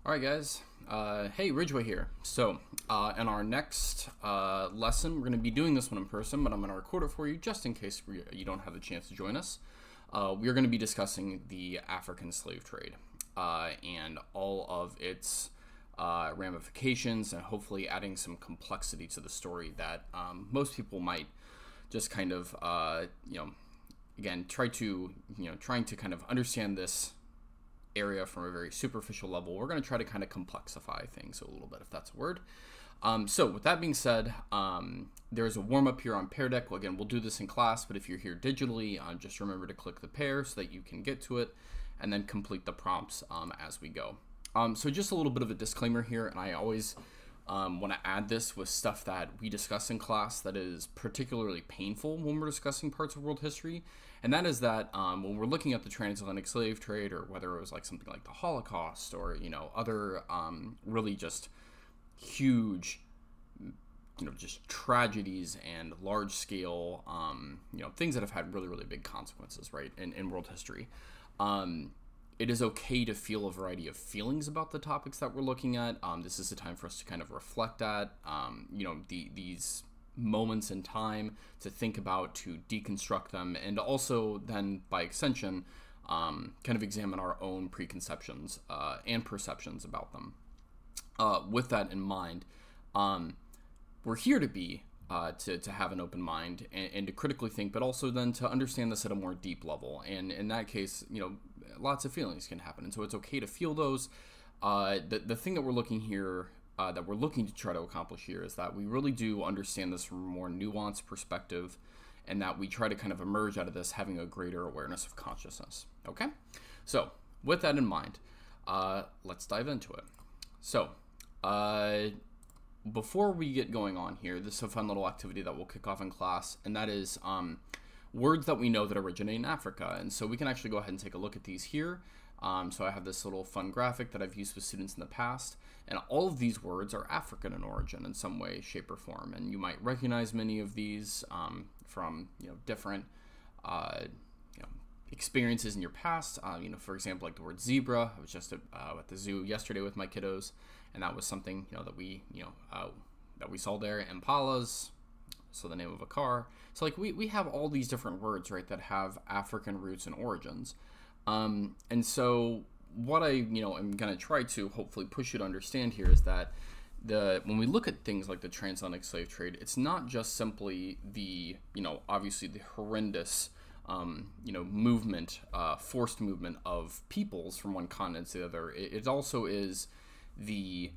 Alright guys, hey, Ridgeway here. So, in our next lesson, we're going to be doing this one in person, but I'm going to record it for you just in case you don't have the chance to join us. We are going to be discussing the African slave trade and all of its ramifications, and hopefully adding some complexity to the story that most people might just kind of, again, trying to kind of understand this area from a very superficial level. We're going to try to kind of complexify things a little bit, if that's a word. So with that being said, there's a warm-up here on Pair Deck. Well, again, we'll do this in class, but if you're here digitally, just remember to click the pair so that you can get to it and then complete the prompts as we go. So just a little bit of a disclaimer here, and I always want to add this with stuff that we discuss in class that is particularly painful when we're discussing parts of world history. And that is that when we're looking at the transatlantic slave trade, or whether it was like something like the Holocaust or, other really just huge, just tragedies and large scale, things that have had really, really big consequences, right, in world history. It is okay to feel a variety of feelings about the topics that we're looking at. This is the time for us to kind of reflect at, these moments in time, to think about, to deconstruct them, and also then by extension kind of examine our own preconceptions and perceptions about them. With that in mind, we're here to be to have an open mind and to critically think, but also then to understand this at a more deep level. And in that case, lots of feelings can happen, and so it's okay to feel those. The thing that we're looking here, that we're looking to try to accomplish here, is that we really do understand this from a more nuanced perspective, and that we try to kind of emerge out of this having a greater awareness of consciousness. Okay? So, with that in mind, let's dive into it. So, before we get going on here, this is a fun little activity that we'll kick off in class, and that is words that we know that originate in Africa. And so we can actually go ahead and take a look at these here. So I have this little fun graphic that I've used with students in the past, and all of these words are African in origin in some way, shape, or form. And you might recognize many of these from different experiences in your past. For example, like the word zebra. I was just at the zoo yesterday with my kiddos, and that was something that we saw there. Impalas, so the name of a car. So like we have all these different words, right, that have African roots and origins. And so what I am going to try to hopefully push you to understand here is that when we look at things like the transatlantic slave trade, it's not just simply the obviously the horrendous movement, forced movement of peoples from one continent to the other. It also is the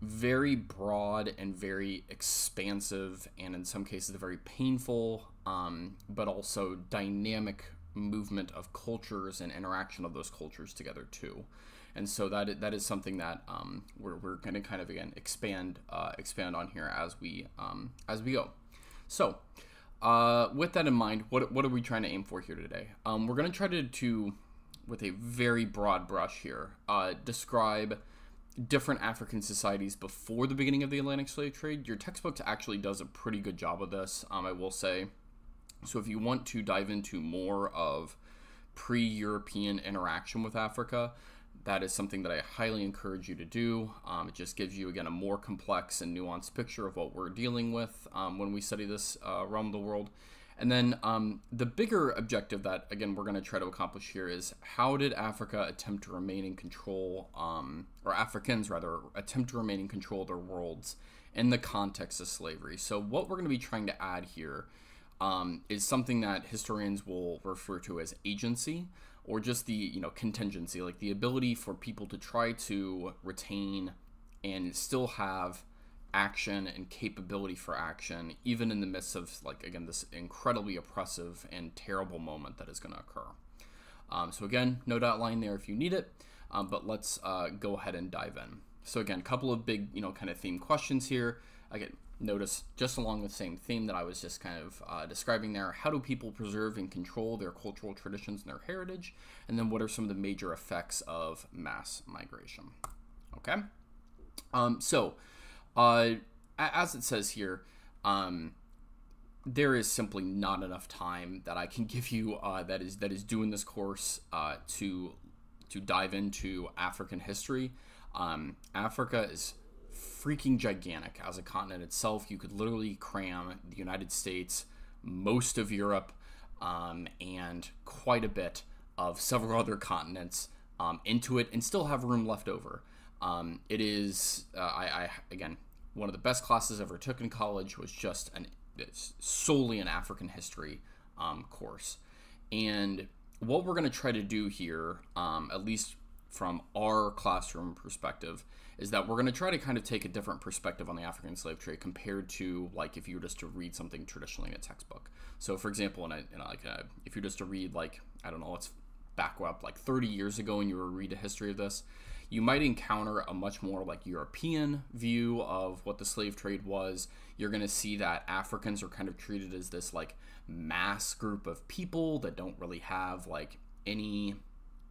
very broad and very expansive, and in some cases very painful, but also dynamic movement of cultures and interaction of those cultures together too. And so that is something that we're going to kind of again expand on here as we go. So with that in mind, what are we trying to aim for here today? We're going to try to with a very broad brush here, describe different African societies before the beginning of the Atlantic slave trade. Your textbook actually does a pretty good job of this, I will say. So if you want to dive into more of pre-European interaction with Africa, that is something that I highly encourage you to do. It just gives you, again, a more complex and nuanced picture of what we're dealing with when we study this realm of the world. And then the bigger objective that, again, we're going to try to accomplish here is, how did Africa attempt to remain in control, or Africans, rather, attempt to remain in control of their worlds in the context of slavery? So what we're going to be trying to add here is something that historians will refer to as agency, or just the contingency, like the ability for people to try to retain and still have action and capability for action, even in the midst of, like, again, this incredibly oppressive and terrible moment that is going to occur. So again, note outline there if you need it, but let's go ahead and dive in. So again, a couple of big kind of theme questions here. Again, notice just along the same theme that I was just kind of describing there. How do people preserve and control their cultural traditions and their heritage? And then what are some of the major effects of mass migration? Okay. As it says here, there is simply not enough time that I can give you that is due in this course to dive into African history. Africa is freaking gigantic as a continent itself. You could literally cram the United States, most of Europe, and quite a bit of several other continents into it and still have room left over. It is, again, one of the best classes I ever took in college was just solely an African history course. And what we're going to try to do here, at least from our classroom perspective, is that we're going to try to kind of take a different perspective on the African slave trade compared to like if you were just to read something traditionally in a textbook. So for example, if you're just to read like, I don't know, let's back up like 30 years ago and you were to read a history of this, you might encounter a much more like European view of what the slave trade was. You're going to see that Africans are kind of treated as this like mass group of people that don't really have like any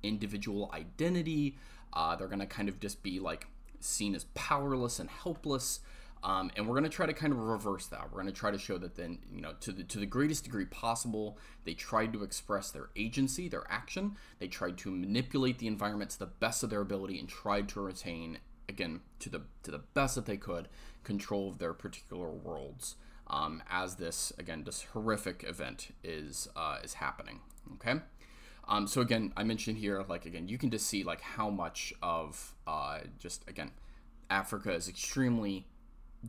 individual identity. They're going to kind of just be like seen as powerless and helpless. And we're going to try to kind of reverse that. We're going to try to show that then, to the greatest degree possible, they tried to express their agency, their action. They tried to manipulate the environment to the best of their ability and tried to retain, again, to the best that they could, control of their particular worlds as this horrific event is happening. Okay. So again, I mentioned here, like, again, you can just see like how much of Africa is extremely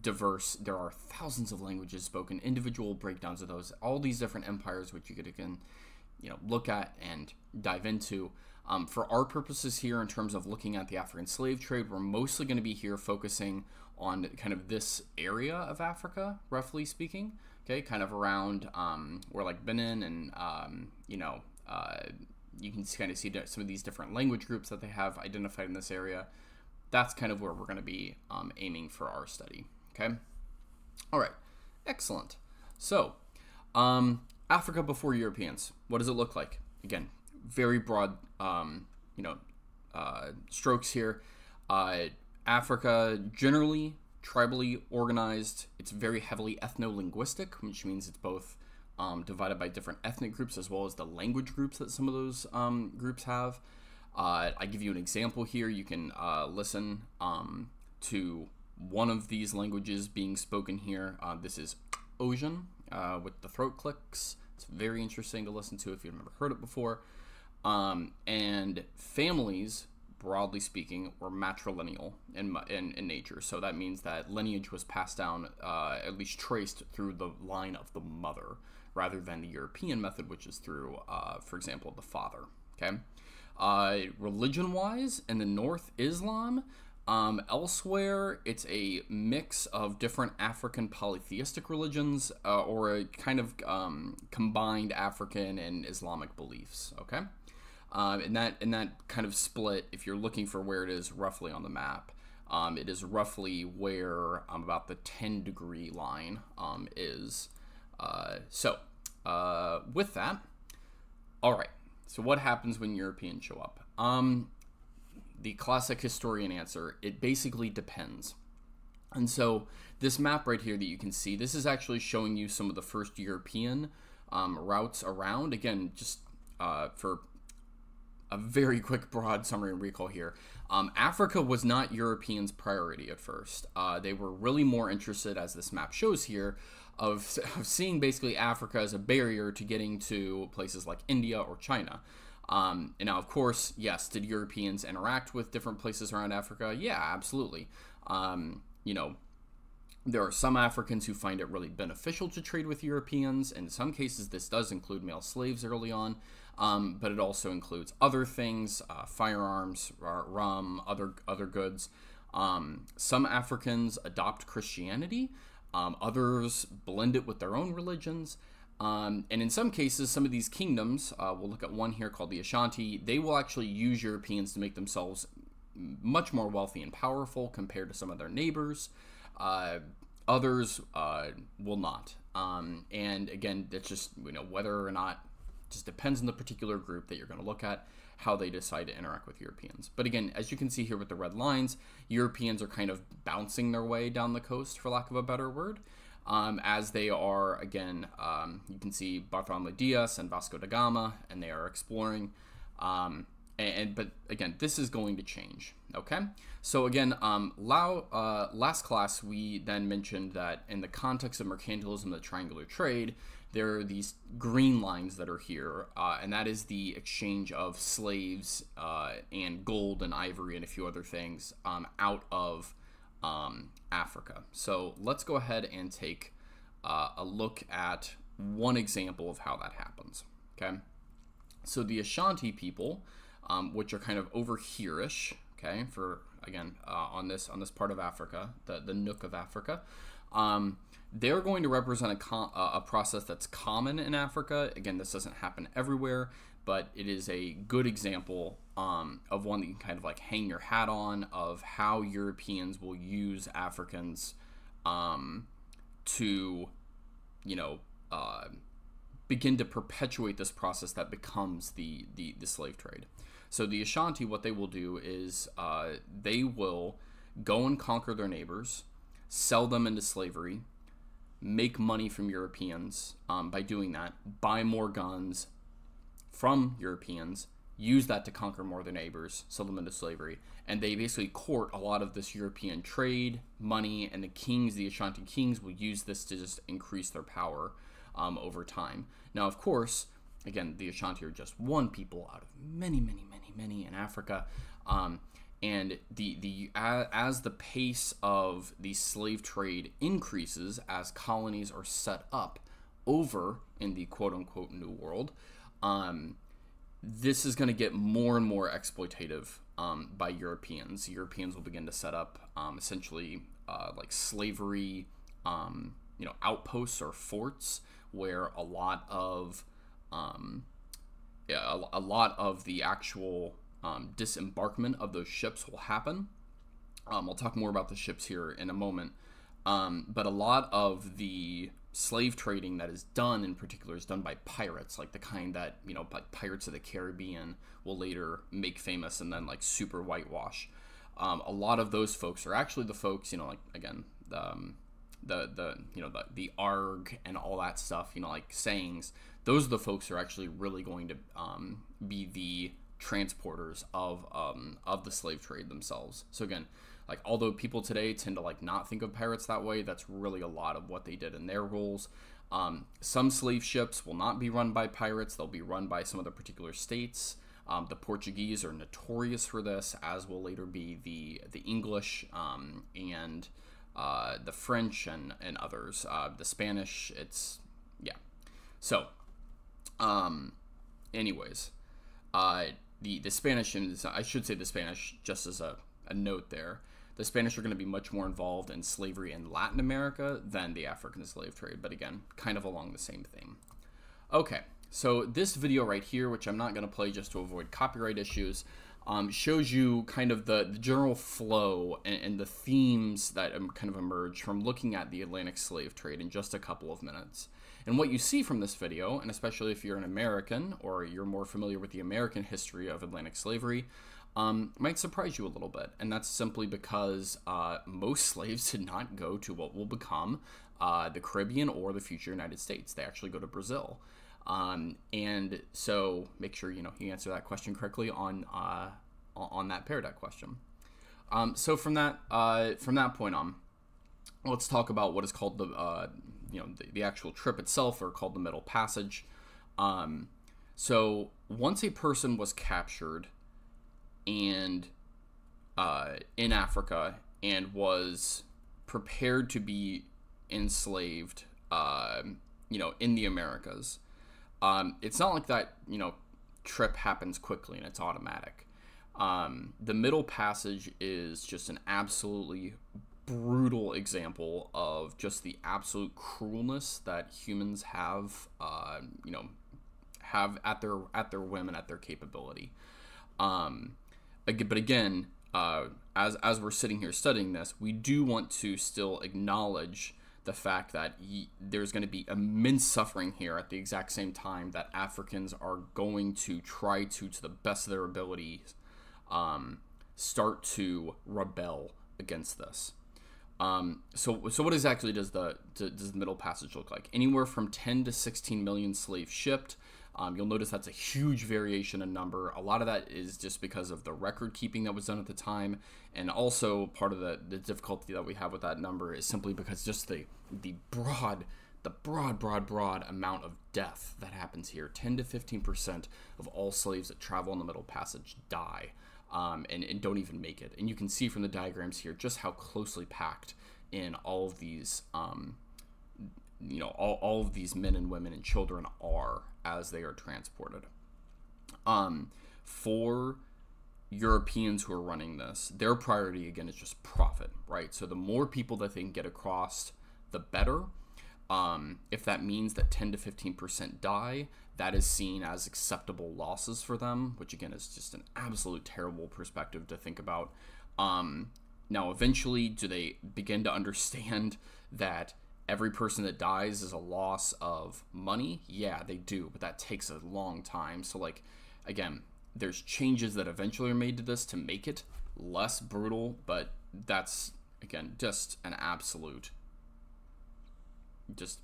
diverse. There are thousands of languages spoken, individual breakdowns of those, all these different empires, which you could again, look at and dive into. For our purposes here, in terms of looking at the African slave trade, we're mostly going to be here focusing on kind of this area of Africa, roughly speaking. Okay, kind of around where like Benin and you can kind of see some of these different language groups that they have identified in this area. That's kind of where we're going to be aiming for our study. Okay. All right. Excellent. So, Africa before Europeans. What does it look like? Again, very broad, strokes here. Africa generally tribally organized. It's very heavily ethno-linguistic, which means it's both divided by different ethnic groups as well as the language groups that some of those groups have. I give you an example here. You can listen to one of these languages being spoken here. This is Ojan with the throat clicks. It's very interesting to listen to if you've never heard it before. And families, broadly speaking, were matrilineal in nature. So that means that lineage was passed down, at least traced through the line of the mother, rather than the European method, which is through, for example, the father. Okay. Religion-wise, in the North, Islam. Elsewhere, it's a mix of different African polytheistic religions, or a kind of combined African and Islamic beliefs. Okay, and that kind of split, if you're looking for where it is roughly on the map, it is roughly where about the 10-degree line is. With that, all right. So what happens when Europeans show up? The classic historian answer, it basically depends. And so this map right here that you can see, this is actually showing you some of the first European routes around. Again, just for a very quick broad summary and recall here, Africa was not Europeans' priority at first. They were really more interested, as this map shows here, of seeing basically Africa as a barrier to getting to places like India or China. And now, of course, yes, did Europeans interact with different places around Africa? Yeah, absolutely. There are some Africans who find it really beneficial to trade with Europeans. In some cases, this does include male slaves early on, but it also includes other things, firearms, rum, other goods. Some Africans adopt Christianity. Others blend it with their own religions. And in some cases, some of these kingdoms, we'll look at one here called the Ashanti, they will actually use Europeans to make themselves much more wealthy and powerful compared to some of their neighbors. Others will not. And again, it's just, whether or not, just depends on the particular group that you're going to look at, how they decide to interact with Europeans. But again, as you can see here with the red lines, Europeans are kind of bouncing their way down the coast, for lack of a better word. As they are, again, you can see Bartholomew Diaz and Vasco da Gama, and they are exploring. But again, this is going to change. Okay, so again, last class we then mentioned that in the context of mercantilism, the triangular trade, there are these green lines that are here, and that is the exchange of slaves and gold and ivory and a few other things out of Africa. So let's go ahead and take a look at one example of how that happens. Okay, so the Ashanti people, which are kind of over here-ish, okay, for again on this part of Africa, the nook of Africa, they're going to represent a process that's common in Africa. Again, this doesn't happen everywhere, but it is a good example of one that you can kind of like hang your hat on, of how Europeans will use Africans to, you know, begin to perpetuate this process that becomes the slave trade. So the Ashanti, what they will do is they will go and conquer their neighbors, sell them into slavery, make money from Europeans by doing that, buy more guns from Europeans, use that to conquer more of their neighbors, sell them into slavery, and they basically court a lot of this European trade, money, and the kings, the Ashanti kings, will use this to just increase their power over time. Now, of course, again, the Ashanti are just one people out of many, many, many, many in Africa, and as the pace of the slave trade increases, as colonies are set up over in the quote-unquote New World, this is going to get more and more exploitative by Europeans. Europeans will begin to set up essentially like slavery, you know, outposts or forts where a lot of the actual disembarkment of those ships will happen. I'll talk more about the ships here in a moment, but a lot of the slave trading that is done in particular is done by pirates, like the kind that, you know, like Pirates of the Caribbean will later make famous and then like super whitewash. A lot of those folks are actually the folks, you know, like again, the ARG and all that stuff, you know, like sayings. Those are the folks who are actually really going to be the transporters of the slave trade themselves. So again, like although people today tend to like not think of pirates that way, that's really a lot of what they did in their roles. Some slave ships will not be run by pirates; they'll be run by some of the particular states. The Portuguese are notorious for this, as will later be the English and the French and others. The Spanish, it's yeah. So, anyways, the Spanish, and I should say the Spanish just as a note there, the Spanish are going to be much more involved in slavery in Latin America than the African slave trade, but again, kind of along the same theme. Okay, so this video right here, which I'm not going to play just to avoid copyright issues, shows you kind of the general flow and the themes that kind of emerge from looking at the Atlantic slave trade in just a couple of minutes. And what you see from this video, and especially if you're an American or you're more familiar with the American history of Atlantic slavery, might surprise you a little bit. And that's simply because most slaves did not go to what will become the Caribbean or the future United States. They actually go to Brazil. And so make sure, you know, you answer that question correctly on that Pear Deck question. So from that point on, let's talk about what is called the actual trip itself, or called the Middle Passage. So once a person was captured and in Africa and was prepared to be enslaved, you know, in the Americas, it's not like that, you know, trip happens quickly and it's automatic. The Middle Passage is just an absolutely brutal example of just the absolute cruelness that humans have, you know, have at their whim and at their capability. But again, as we're sitting here studying this, we do want to still acknowledge the fact that there's going to be immense suffering here at the exact same time that Africans are going to try to the best of their abilities, start to rebel against this. So what exactly does the Middle Passage look like? Anywhere from 10 to 16 million slaves shipped. You'll notice that's a huge variation in number. A lot of that is just because of the record keeping that was done at the time, and also part of the difficulty that we have with that number is simply because just the broad amount of death that happens here. 10 to 15% of all slaves that travel in the Middle Passage die, and don't even make it. And you can see from the diagrams here just how closely packed in all of these, all of these men and women and children are as they are transported. For Europeans who are running this, their priority again is just profit, right? So the more people that they can get across, the better. If that means that 10 to 15% die, that is seen as acceptable losses for them, which again is just an absolute terrible perspective to think about. Now, eventually, do they begin to understand that every person that dies is a loss of money? Yeah, they do, but that takes a long time. So, like, again, there's changes that eventually are made to this to make it less brutal, but that's, again, just an absolute, just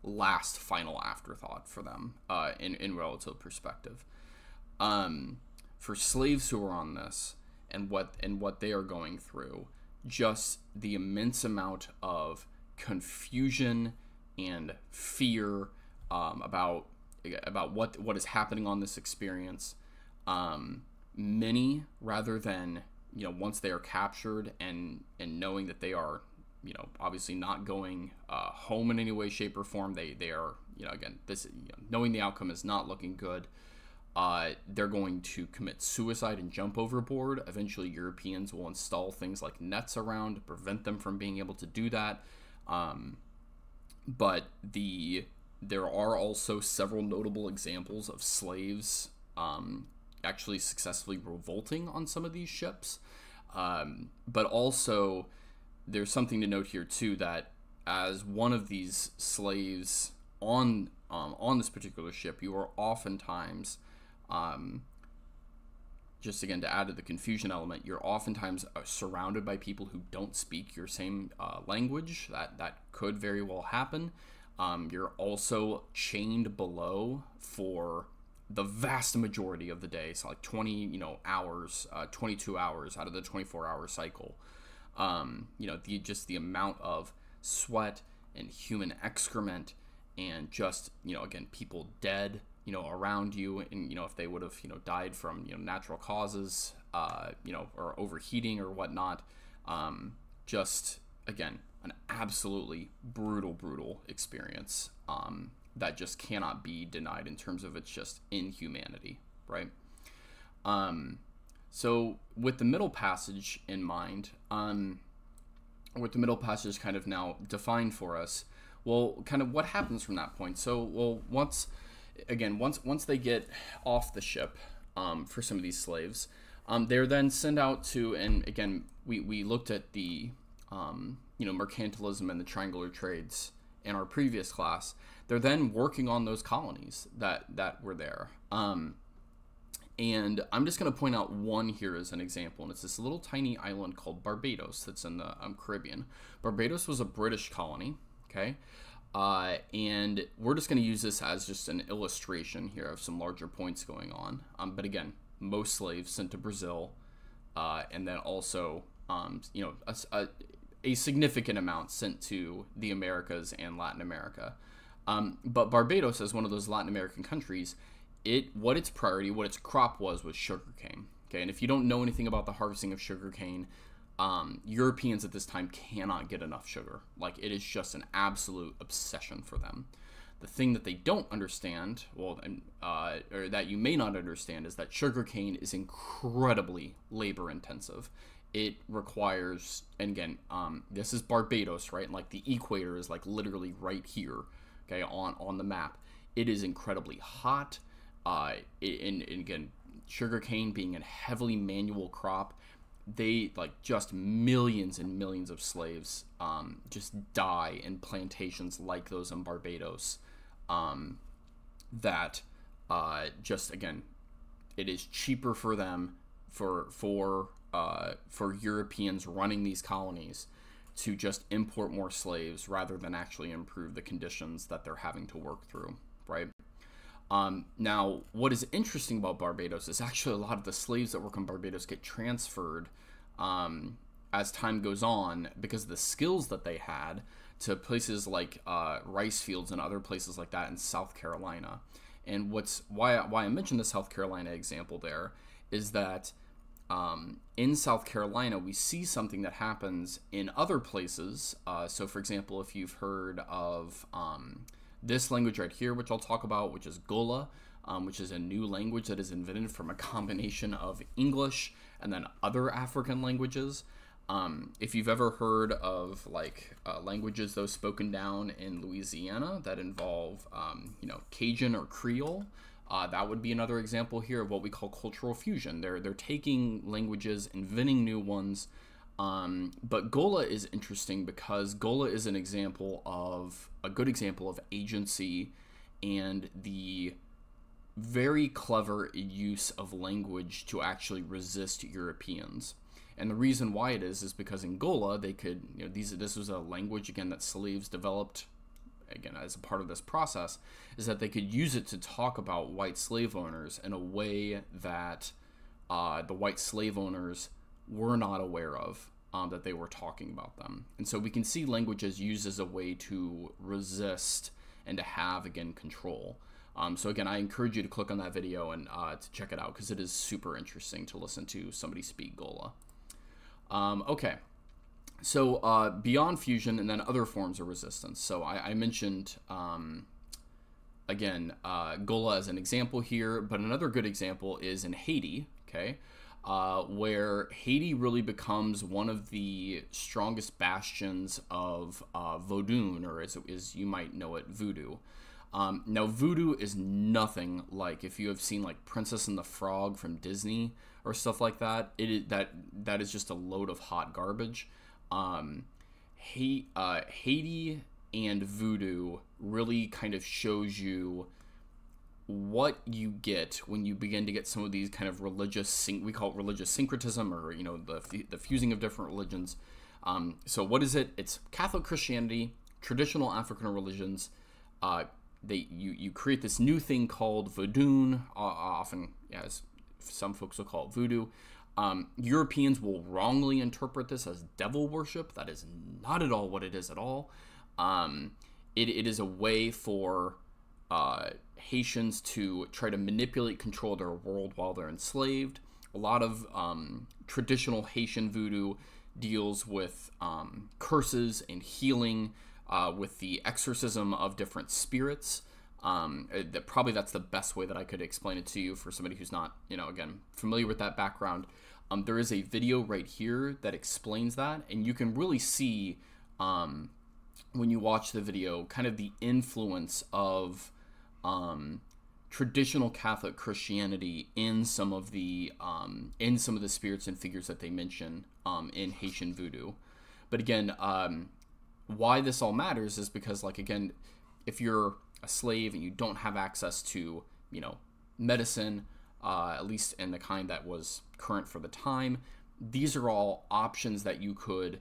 last final afterthought for them in relative perspective. For slaves who are on this, and what they are going through, just the immense amount of confusion and fear about what is happening on this experience. Many, rather than once they are captured and knowing that they are obviously not going home in any way, shape, or form, they are again this knowing the outcome is not looking good. They're going to commit suicide and jump overboard. Eventually, Europeans will install things like nets around to prevent them from being able to do that. But there are also several notable examples of slaves actually successfully revolting on some of these ships. But also, there's something to note here too, that as one of these slaves on this particular ship, you are oftentimes just again to add to the confusion element, you're oftentimes surrounded by people who don't speak your same language. That could very well happen. You're also chained below for the vast majority of the day, so like 20 hours, 22 hours out of the 24-hour cycle. The amount of sweat and human excrement and just again people dead around you, and if they would have died from natural causes, or overheating or whatnot, just again an absolutely brutal experience that just cannot be denied in terms of its just inhumanity, right? So with the Middle Passage in mind, with the Middle Passage kind of now defined for us, well, kind of what happens from that point? So, well, once they get off the ship, for some of these slaves, they're then sent out to, and again, we looked at the, mercantilism and the triangular trades in our previous class. They're then working on those colonies that were there. And I'm just going to point out one here as an example, and it's this little tiny island called Barbados that's in the Caribbean. Barbados was a British colony, okay? And we're just going to use this as just an illustration here of some larger points going on. But again, most slaves sent to Brazil, and then also, a significant amount sent to the Americas and Latin America. But Barbados, as one of those Latin American countries, what its crop was sugarcane. Okay, and if you don't know anything about the harvesting of sugarcane, Europeans at this time cannot get enough sugar. Like, it is just an absolute obsession for them. The thing that they don't understand, or that you may not understand, is that sugarcane is incredibly labor intensive. It requires, and again, this is Barbados, right? And like the equator is like literally right here, okay, on the map. It is incredibly hot. And again, sugarcane being a heavily manual crop, they just millions and millions of slaves just die in plantations like those in Barbados. That just again, it is cheaper for them for Europeans running these colonies to just import more slaves rather than actually improve the conditions that they're having to work through, right? Now, what is interesting about Barbados is actually a lot of the slaves that work on Barbados get transferred as time goes on because of the skills that they had to places like rice fields and other places like that in South Carolina. And why I mentioned the South Carolina example there is that in South Carolina, we see something that happens in other places. So, for example, if you've heard of this language right here, which I'll talk about, which is Gola, which is a new language that is invented from a combination of English and then other African languages. If you've ever heard of like languages those spoken down in Louisiana that involve, Cajun or Creole, that would be another example here of what we call cultural fusion. They're taking languages, inventing new ones. But Gola is interesting because Gola is a good example of agency and the very clever use of language to actually resist Europeans. And the reason why it is because in Gola, they could, this was a language, again, that slaves developed, again, as a part of this process, is that they could use it to talk about white slave owners in a way that the white slave owners were not aware of, that they were talking about them. And so we can see language as used as a way to resist and to have, again, control. So again, I encourage you to click on that video and to check it out because it is super interesting to listen to somebody speak Gola. Okay, so beyond fusion and then other forms of resistance. So I mentioned, again, Gola as an example here, but another good example is in Haiti, okay, where Haiti really becomes one of the strongest bastions of Vodun, or as you might know it, voodoo. Now, voodoo is nothing like if you have seen like Princess and the Frog from Disney or stuff like that. That is just a load of hot garbage. Haiti and voodoo really kind of shows you what you get when you begin to get some of these kind of religious, we call it religious syncretism, or the fusing of different religions. So what is it? It's Catholic Christianity, traditional African religions. You create this new thing called Vodun, often, as some folks will call it, voodoo. Europeans will wrongly interpret this as devil worship. That is not at all what it is at all. It is a way for Haitians to try to manipulate, control their world while they're enslaved. A lot of traditional Haitian voodoo deals with curses and healing, with the exorcism of different spirits. Probably that's the best way that I could explain it to you for somebody who's not, again, familiar with that background. There is a video right here that explains that, and you can really see when you watch the video kind of the influence of traditional Catholic Christianity in some of the spirits and figures that they mention in Haitian voodoo. But again, why this all matters is because, like, again, if you're a slave and you don't have access to, medicine, at least in the kind that was current for the time, these are all options that you could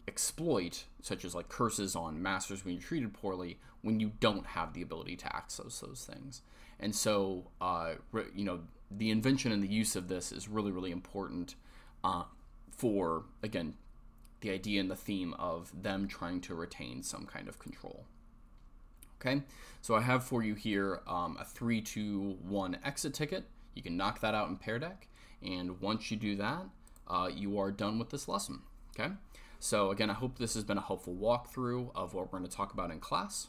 exploit, such as like curses on masters when you're treated poorly, when you don't have the ability to access those things. And so, the invention and the use of this is really, really important for, again, the idea and the theme of them trying to retain some kind of control. Okay, so I have for you here a 3-2-1 exit ticket. You can knock that out in Pear Deck, and once you do that, you are done with this lesson. Okay, so again, I hope this has been a helpful walkthrough of what we're going to talk about in class,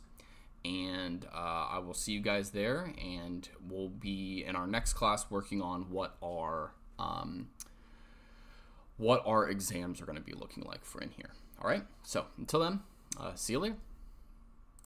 and I will see you guys there, and we'll be in our next class working on what our exams are going to be looking like for in here. All right, so until then, see you later.